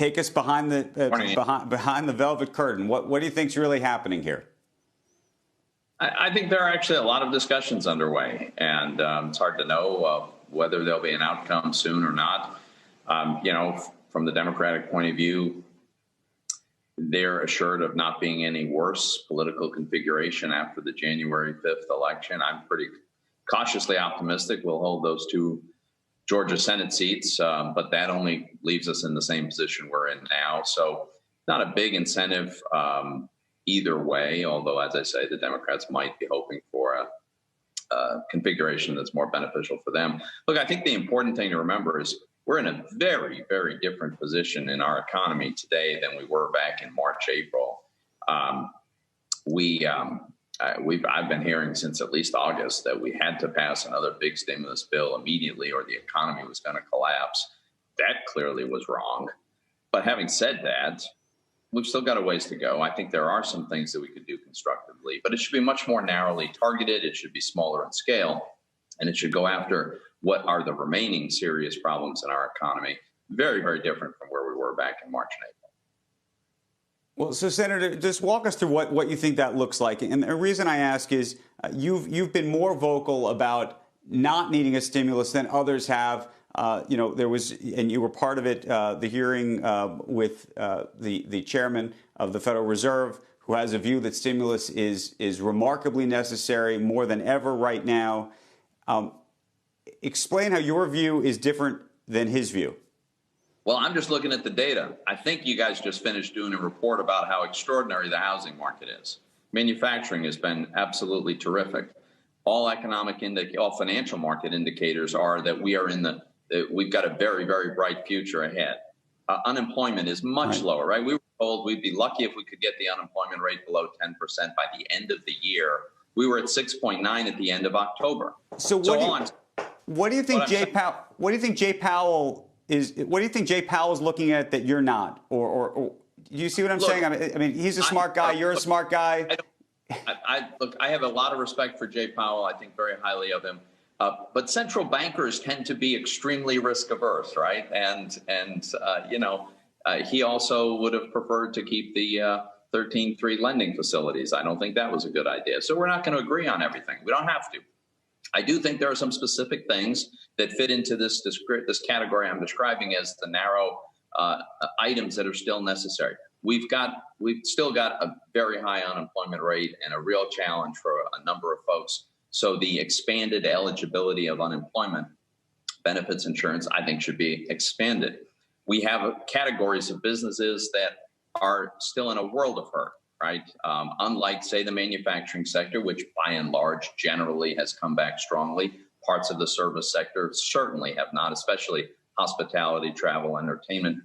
Take us behind the behind the velvet curtain. What do you think's really happening here? I think there are actually a lot of discussions underway, and it's hard to know whether there'll be an outcome soon or not. From the Democratic point of view, they're assured of not being any worse political configuration after the January 5th election. I'm pretty cautiously optimistic we'll hold those two Georgia Senate seats, but that only leaves us in the same position we're in now. So not a big incentive either way, although, as I say, the Democrats might be hoping for a configuration that's more beneficial for them. Look, I think the important thing to remember is we're in a very, very different position in our economy today than we were back in March, April. I've been hearing since at least August that we had to pass another big stimulus bill immediately or the economy was going to collapse. That clearly was wrong. But having said that, we've still got a ways to go. I think there are some things that we could do constructively, but it should be much more narrowly targeted. It should be smaller in scale, and it should go after what are the remaining serious problems in our economy. Very, very different from where we were back in March and April. Well, so Senator, just walk us through what you think that looks like. And the reason I ask is you've been more vocal about not needing a stimulus than others have. There was, and you were part of it, the hearing with the chairman of the Federal Reserve, who has a view that stimulus is remarkably necessary, more than ever right now. Explain how your view is different than his view. Well, I'm just looking at the data. I think you guys just finished doing a report about how extraordinary the housing market is. Manufacturing has been absolutely terrific. All financial market indicators are that we are we've got a very, very bright future ahead. Unemployment is much lower, right? We were told we'd be lucky if we could get the unemployment rate below 10% by the end of the year. We were at 6.9 at the end of October. What do you think Jay Powell is looking at that you're not? Or do you see what I'm saying? I mean, he's a smart guy. You're a smart guy. I have a lot of respect for Jay Powell. I think very highly of him. But central bankers tend to be extremely risk averse, right? And he also would have preferred to keep the 13.3 lending facilities. I don't think that was a good idea. So we're not going to agree on everything. We don't have to. I do think there are some specific things that fit into this category I'm describing as the narrow items that are still necessary. We've still got a very high unemployment rate and a real challenge for a number of folks. So the expanded eligibility of unemployment benefits insurance, I think, should be expanded. We have categories of businesses that are still in a world of hurt, right? Unlike, say, the manufacturing sector, which by and large generally has come back strongly, parts of the service sector certainly have not, especially hospitality, travel, entertainment.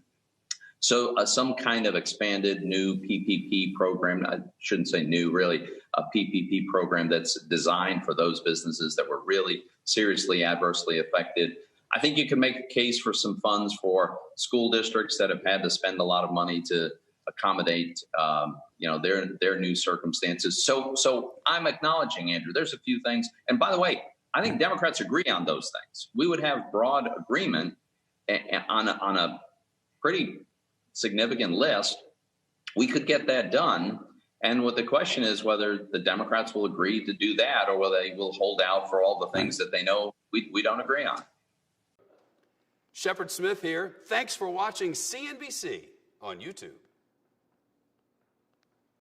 So some kind of expanded new PPP program, I shouldn't say new, really, a PPP program that's designed for those businesses that were really seriously adversely affected. I think you can make a case for some funds for school districts that have had to spend a lot of money to accommodate their new circumstances. So I'm acknowledging, Andrew, there's a few things. And by the way, I think Democrats agree on those things. We would have broad agreement on a pretty significant list. We could get that done. And what the question is whether the Democrats will agree to do that or whether they will hold out for all the things that they know we don't agree on. Shepard Smith here. Thanks for watching CNBC on YouTube.